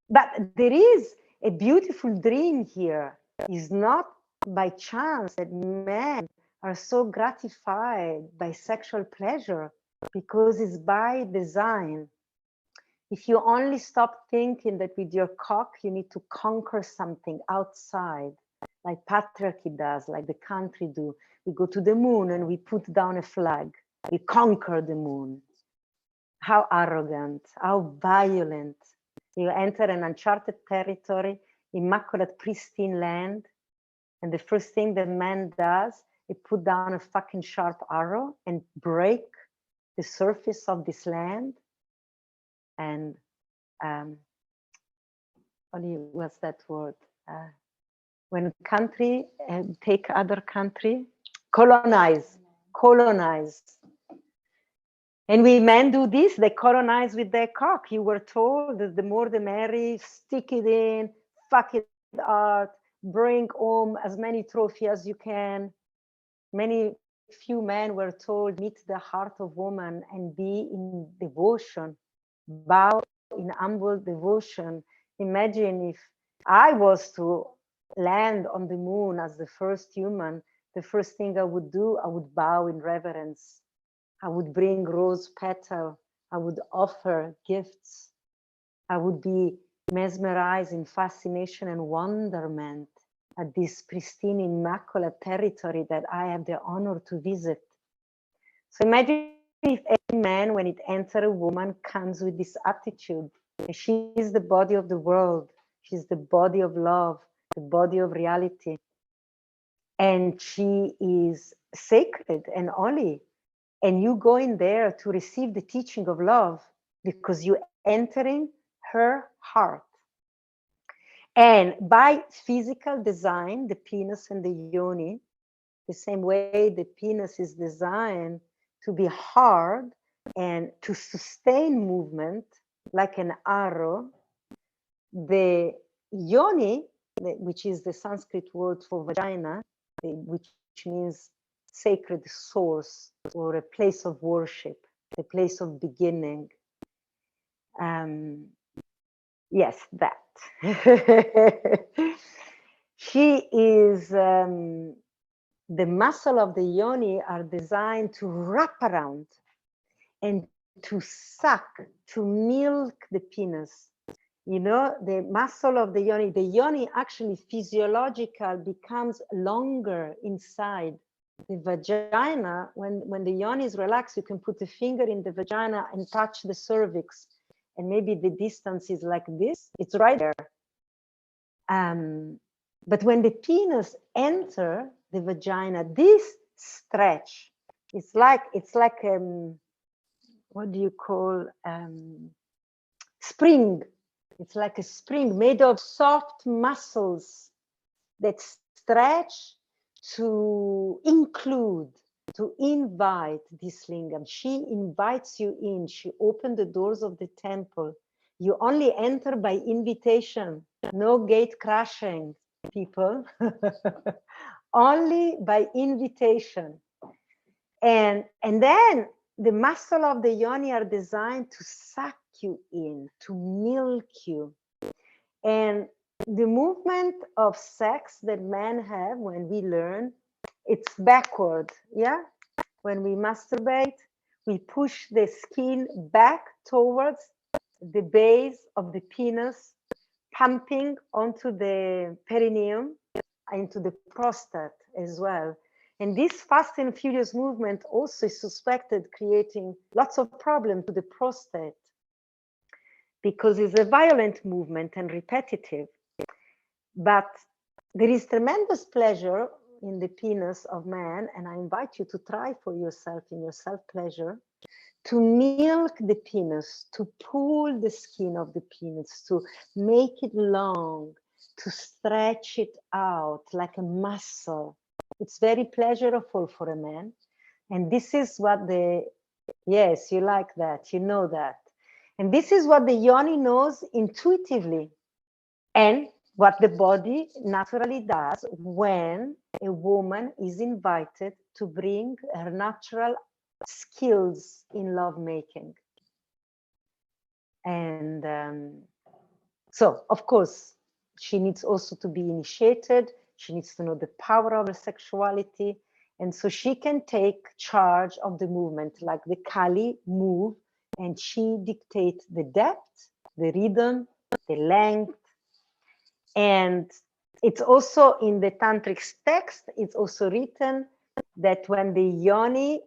But there is a beautiful dream here. It's not by chance that men are so gratified by sexual pleasure, because it's by design. If you only stop thinking that with your cock you need to conquer something outside, like patriarchy does, like the country do. We go to the moon and we put down a flag. We conquer the moon. How arrogant, how violent. You enter an uncharted territory, immaculate, pristine land, and the first thing the man does is put down a fucking sharp arrow and break the surface of this land. And what's that word? When country take other country, colonize. And we men do this, they colonize with their cock. You were told that the more the merry, stick it in, fuck it out, bring home as many trophies as you can. Few men were told, meet the heart of woman and be in devotion, bow in humble devotion. Imagine if I was to land on the moon as the first human, the first thing I would do, I would bow in reverence. I would bring rose petal. I would offer gifts. I would be mesmerized in fascination and wonderment at this pristine, immaculate territory that I have the honor to visit. So imagine if any man, when it enters a woman, comes with this attitude. She is the body of the world. She's the body of love, the body of reality. And she is sacred and holy. And you go in there to receive the teaching of love because you're entering her heart. And by physical design, the penis and the yoni, the same way the penis is designed to be hard and to sustain movement like an arrow, the yoni, which is the Sanskrit word for vagina, which means sacred source or a place of worship, a place of beginning. Yes, that. She is the muscle of the yoni are designed to wrap around and to suck, to milk the penis. You know, the muscle of the yoni actually physiological becomes longer inside. The vagina, when the yoni is relaxed, you can put a finger in the vagina and touch the cervix. And maybe the distance is like this, it's right there. But when the penis enter the vagina, this stretch, it's like what do you call spring? It's like a spring made of soft muscles that stretch to include, to invite this lingam. She invites you in. She opened the doors of the temple. You only enter by invitation. No gate crashing, people. Only by invitation. And then the muscle of the yoni are designed to suck you in, to milk you. And the movement of sex that men have when we learn, it's backward, yeah? When we masturbate, we push the skin back towards the base of the penis, pumping onto the perineum, into the prostate as well. And this fast and furious movement also is suspected creating lots of problems to the prostate, because it's a violent movement and repetitive. But there is tremendous pleasure in the penis of man, and I invite you to try for yourself in your self-pleasure, to milk the penis, to pull the skin of the penis, to make it long, to stretch it out like a muscle. It's very pleasurable for a man. And this is what yes, you like that, you know that. And this is what the yoni knows intuitively, and what the body naturally does when a woman is invited to bring her natural skills in lovemaking. And so, of course, she needs also to be initiated. She needs to know the power of her sexuality. And so she can take charge of the movement, like the Kali move, and she dictates the depth, the rhythm, the length. And it's also in the tantric text, it's also written that when the yoni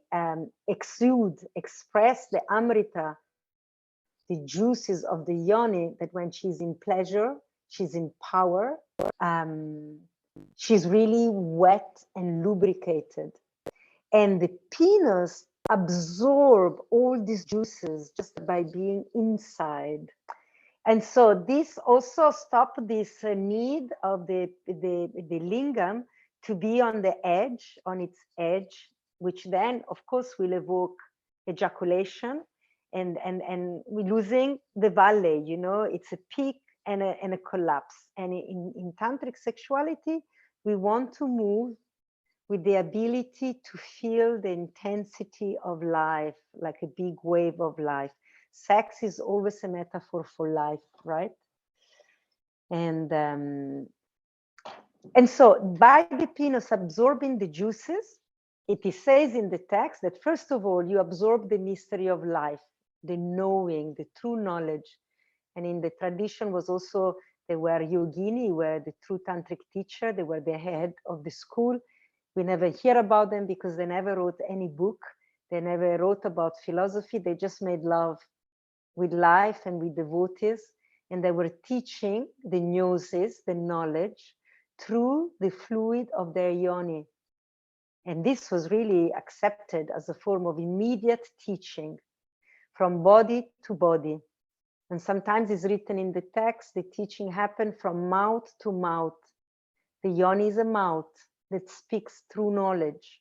express the amrita, the juices of the yoni, that when she's in pleasure, she's in power, she's really wet and lubricated. And the penis absorb all these juices just by being inside. And so this also stopped this need of the lingam to be on the edge, on its edge, which then, of course, will evoke ejaculation, and we're losing the valley. You know, it's a peak and a collapse. And in tantric sexuality, we want to move with the ability to feel the intensity of life, like a big wave of life. Sex is always a metaphor for life, right? And so by the penis absorbing the juices, it says in the text that first of all, you absorb the mystery of life, the knowing, the true knowledge. And in the tradition was also, they were yogini, were the true tantric teacher, they were the head of the school. We never hear about them because they never wrote any book. They never wrote about philosophy. They just made love with life and with devotees. And they were teaching the gnosis, the knowledge, through the fluid of their yoni. And this was really accepted as a form of immediate teaching from body to body. And sometimes it's written in the text, the teaching happened from mouth to mouth. The yoni is a mouth that speaks true knowledge.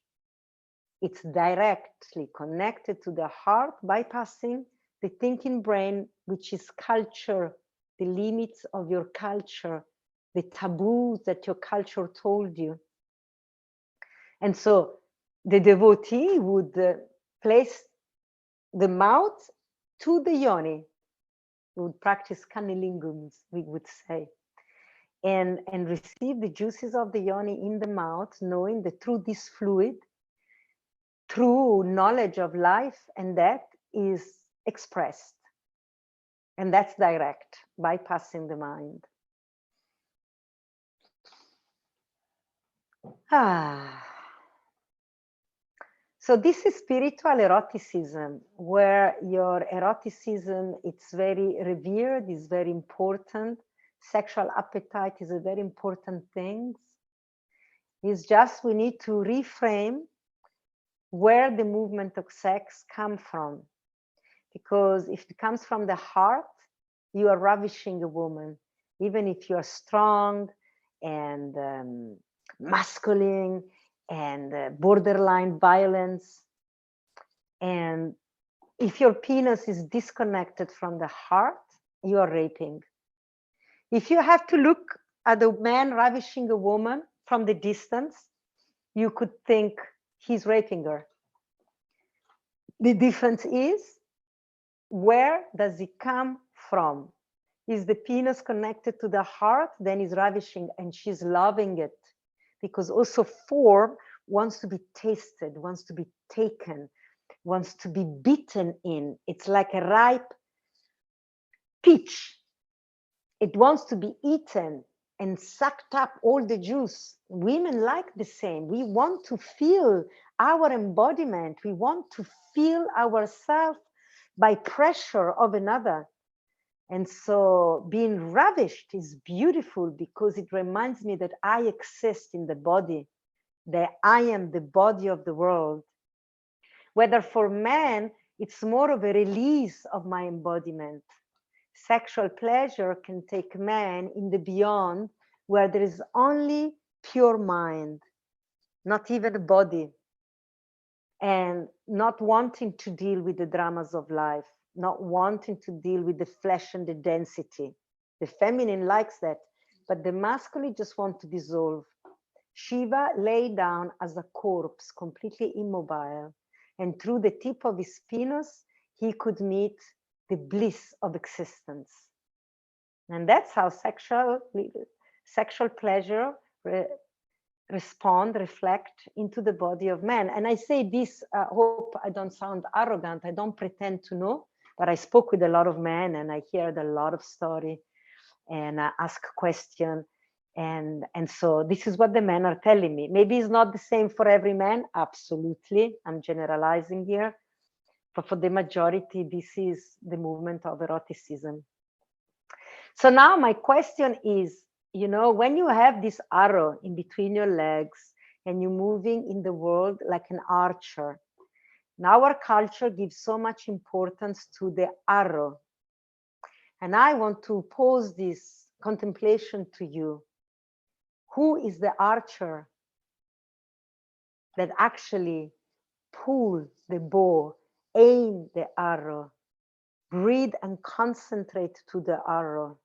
It's directly connected to the heart, bypassing the thinking brain, which is culture, the limits of your culture, the taboos that your culture told you. And so the devotee would place the mouth to the yoni. We would practice cunnilingus, we would say. and receive the juices of the yoni in the mouth, knowing that through this fluid, true knowledge of life and death is expressed. And that's direct, bypassing the mind. So this is spiritual eroticism, where your eroticism, it's very revered, is very important. Sexual appetite is a very important thing. It's just we need to reframe where the movement of sex comes from. Because if it comes from the heart, you are ravishing a woman, even if you are strong and masculine and borderline violence. And if your penis is disconnected from the heart, you are raping. If you have to look at a man ravishing a woman from the distance, you could think he's raping her. The difference is, where does it come from? Is the penis connected to the heart? Then is ravishing, and she's loving it. Because also form wants to be tasted, wants to be taken, wants to be bitten in. It's like a ripe peach. It wants to be eaten and sucked up all the juice. Women like the same. We want to feel our embodiment. We want to feel ourselves by pressure of another. And so being ravished is beautiful because it reminds me that I exist in the body, that I am the body of the world. Whether for men, it's more of a release of my embodiment. Sexual pleasure can take man in the beyond, where there is only pure mind, not even a body, and not wanting to deal with the dramas of life, not wanting to deal with the flesh and the density. The feminine likes that, but the masculine just want to dissolve. Shiva lay down as a corpse, completely immobile, and through the tip of his penis, he could meet the bliss of existence. And that's how sexual pleasure reflect into the body of man. And I say this, hope I don't sound arrogant, I don't pretend to know, but I spoke with a lot of men and I heard a lot of story and I ask questions. And so this is what the men are telling me. Maybe it's not the same for every man, absolutely, I'm generalizing here, but for the majority, this is the movement of eroticism. So now my question is, you know, when you have this arrow in between your legs and you're moving in the world like an archer, now our culture gives so much importance to the arrow. And I want to pose this contemplation to you. Who is the archer that actually pull the bow, aim the arrow, breathe and concentrate to the arrow,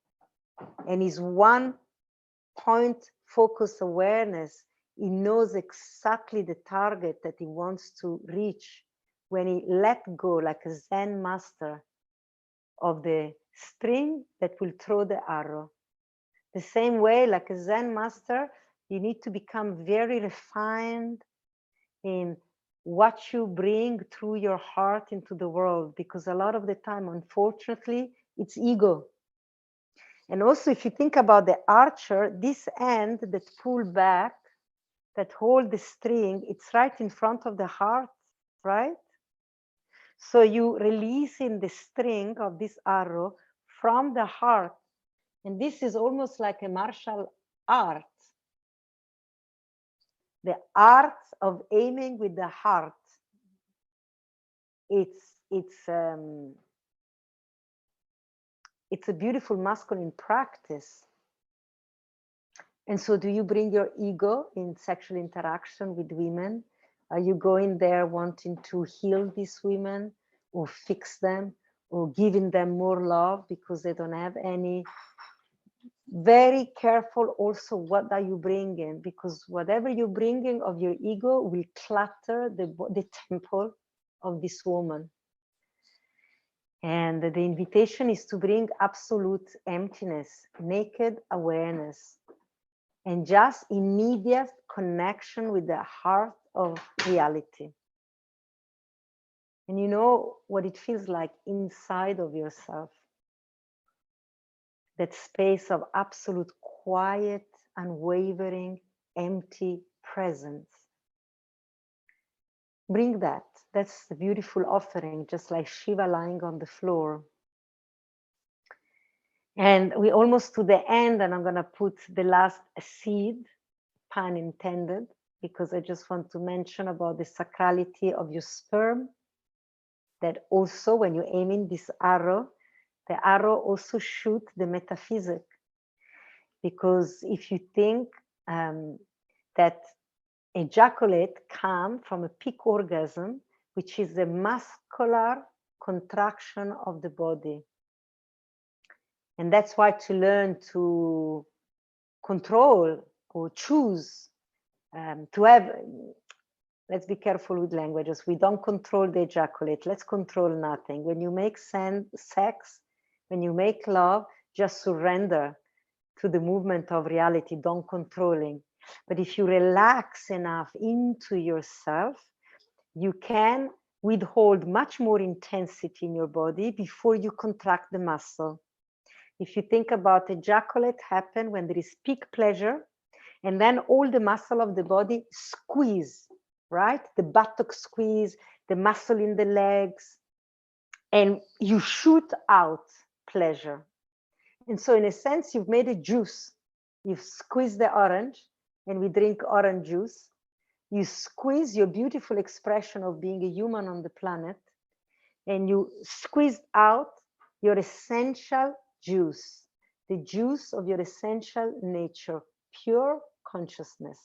and is one point focus awareness? He knows exactly the target that he wants to reach when he let go, like a Zen master, of the string that will throw the arrow. The same way, like a Zen master, you need to become very refined in what you bring through your heart into the world, because a lot of the time, unfortunately, it's ego. And also, if you think about the archer, this end that pull back, that hold the string, it's right in front of the heart, right? So you releasing the string of this arrow from the heart. And this is almost like a martial art. The art of aiming with the heart. It's a beautiful masculine practice. And so do you bring your ego in sexual interaction with women? Are you going there wanting to heal these women or fix them or giving them more love because they don't have any? Very careful also, what are you bringing? Because whatever you're bringing of your ego will clutter the temple of this woman. And the invitation is to bring absolute emptiness, naked awareness. and just immediate connection with the heart of reality. And you know what it feels like inside of yourself. That space of absolute quiet, unwavering, empty presence. Bring that. That's the beautiful offering, just like Shiva lying on the floor. And we're almost to the end, and I'm going to put the last seed, pun intended, because I just want to mention about the sacrality of your sperm. That also, when you aim in this arrow, the arrow also shoots the metaphysic. Because if you think that ejaculate comes from a peak orgasm, which is a muscular contraction of the body. And that's why to learn to control or choose to have, let's be careful with languages. We don't control the ejaculate. Let's control nothing. When you make sex, when you make love, just surrender to the movement of reality, don't controlling. But if you relax enough into yourself, you can withhold much more intensity in your body before you contract the muscle. If you think about ejaculate happen when there is peak pleasure, and then all the muscle of the body squeeze, right? The buttock squeeze, the muscle in the legs, and you shoot out pleasure. And so in a sense, you've made a juice. You've squeezed the orange, and we drink orange juice. You squeeze your beautiful expression of being a human on the planet, and you squeeze out your essential juice, the juice of your essential nature, pure consciousness.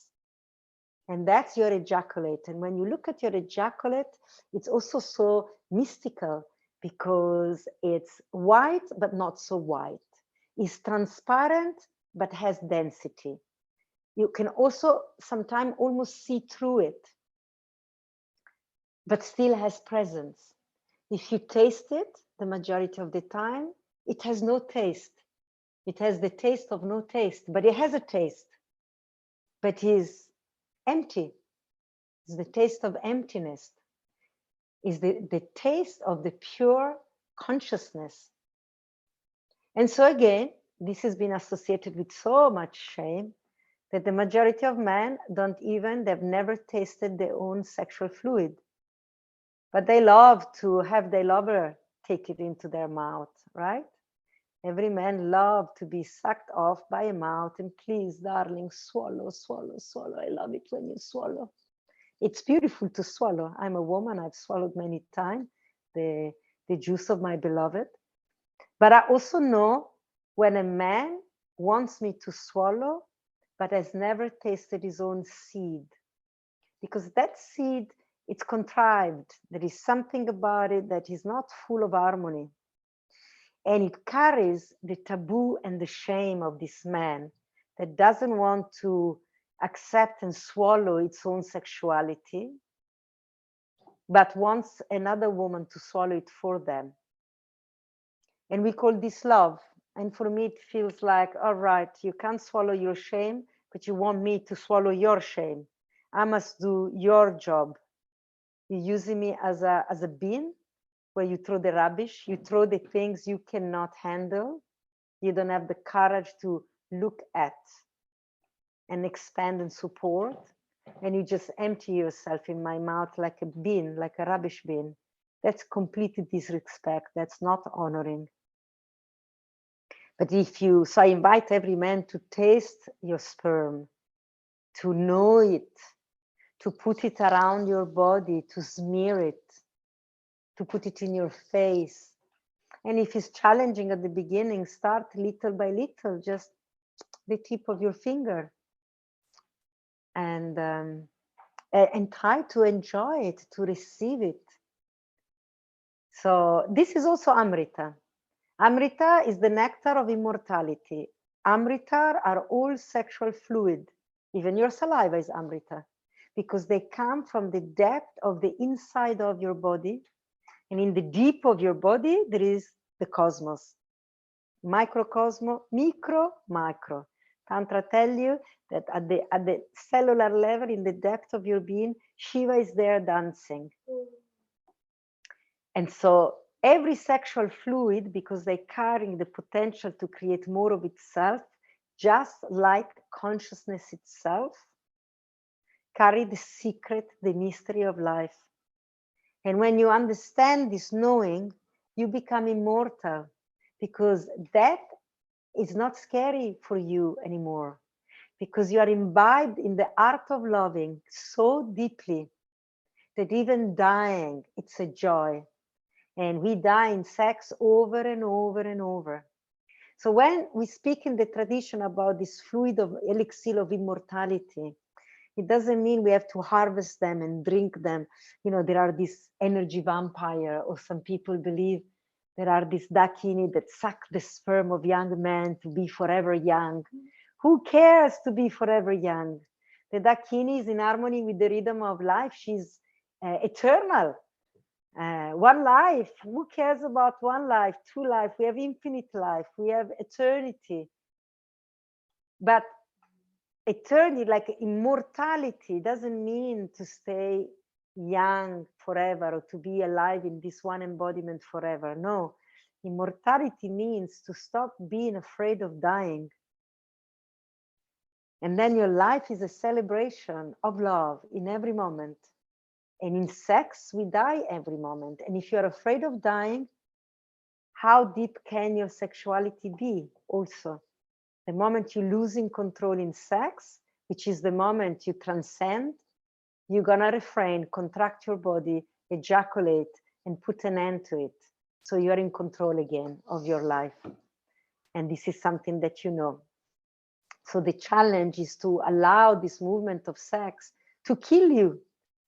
And that's your ejaculate. And when you look at your ejaculate, it's also so mystical because it's white, but not so white. It's transparent, but has density. You can also sometimes almost see through it, but still has presence. If you taste it, the majority of the time, it has no taste. It has the taste of no taste, but it has a taste, but is empty. It's the taste of emptiness. It's the taste of the pure consciousness. And so again, this has been associated with so much shame that the majority of men they've never tasted their own sexual fluid. But they love to have their lover take it into their mouth, right? Every man loves to be sucked off by a mouth, and please, darling, swallow, swallow, swallow. I love it when you swallow. It's beautiful to swallow. I'm a woman, I've swallowed many times the juice of my beloved. But I also know when a man wants me to swallow, but has never tasted his own seed. Because that seed, it's contrived. There is something about it that is not full of harmony. And it carries the taboo and the shame of this man that doesn't want to accept and swallow its own sexuality, but wants another woman to swallow it for them. And we call this love. And for me, it feels like, all right, you can't swallow your shame, but you want me to swallow your shame. I must do your job. You're using me as a bin where you throw the rubbish, you throw the things you cannot handle. You don't have the courage to look at and expand and support. And you just empty yourself in my mouth like a bin, like a rubbish bin. That's completely disrespect. That's not honoring. But so I invite every man to taste your sperm, to know it, to put it around your body, to smear it, to put it in your face. And if it's challenging at the beginning, start little by little, just the tip of your finger. And try to enjoy it, to receive it. So this is also Amrita. Amrita is the nectar of immortality. Amrita are all sexual fluid. Even your saliva is Amrita, because they come from the depth of the inside of your body. And in the deep of your body, there is the cosmos. Microcosmo, micro, macro. Tantra tell you that at the cellular level, in the depth of your being, Shiva is there dancing. And so every sexual fluid, because they're carrying the potential to create more of itself, just like consciousness itself, carry the secret, the mystery of life. And when you understand this knowing, you become immortal, because death is not scary for you anymore, because you are imbibed in the art of loving so deeply that even dying, it's a joy. And we die in sex over and over and over. So when we speak in the tradition about this fluid of elixir of immortality, it doesn't mean we have to harvest them and drink them. You know, there are these energy vampire, or some people believe there are these dakini that suck the sperm of young men to be forever young. Who cares to be forever young? The dakini is in harmony with the rhythm of life. She's eternal. One life. Who cares about one life, two life? We have infinite life. We have eternity. But eternity, like immortality, doesn't mean to stay young forever or to be alive in this one embodiment forever. No, immortality means to stop being afraid of dying. And then your life is a celebration of love in every moment. And in sex, we die every moment. And if you're afraid of dying, how deep can your sexuality be also? The moment you're losing control in sex, which is the moment you transcend, you're gonna refrain, contract your body, ejaculate, and put an end to it. So you're in control again of your life. And this is something that you know. So the challenge is to allow this movement of sex to kill you,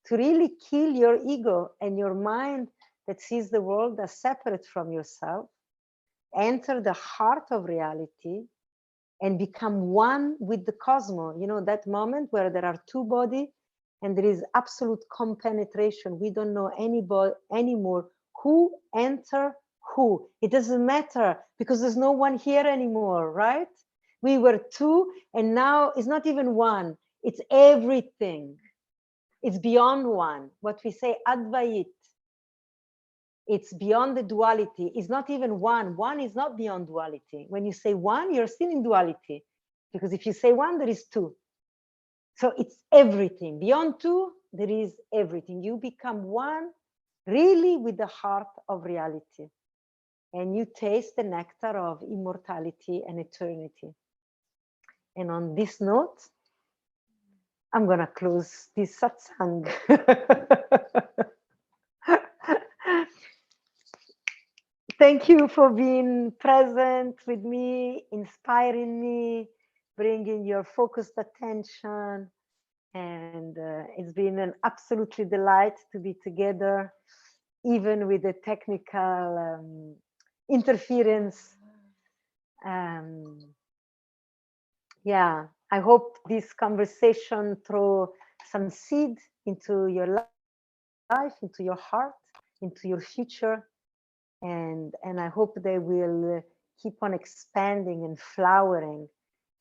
to really kill your ego and your mind that sees the world as separate from yourself. Enter the heart of reality and become one with the cosmos. You know, that moment where there are two bodies and there is absolute compenetration. We don't know anymore who enter who. It doesn't matter because there's no one here anymore, right? We were two and now it's not even one. It's everything. It's beyond one. What we say Advait. It's beyond the duality. It's not even one. One is not beyond duality. When you say one, you're still in duality. Because if you say one, there is two. So it's everything. Beyond two, there is everything. You become one really with the heart of reality. And you taste the nectar of immortality and eternity. And on this note, I'm going to close this satsang. Thank you for being present with me, inspiring me, bringing your focused attention. And it's been an absolutely delight to be together, even with the technical interference. Yeah, I hope this conversation throw some seed into your life, into your heart, into your future. And I hope they will keep on expanding and flowering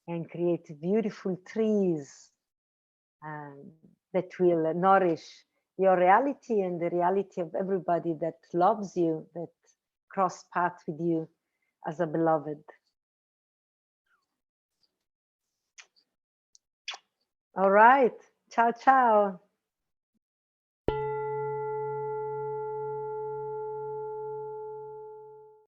and create beautiful trees that will nourish your reality and the reality of everybody that loves you, that cross path with you as a beloved. All right. Ciao, ciao.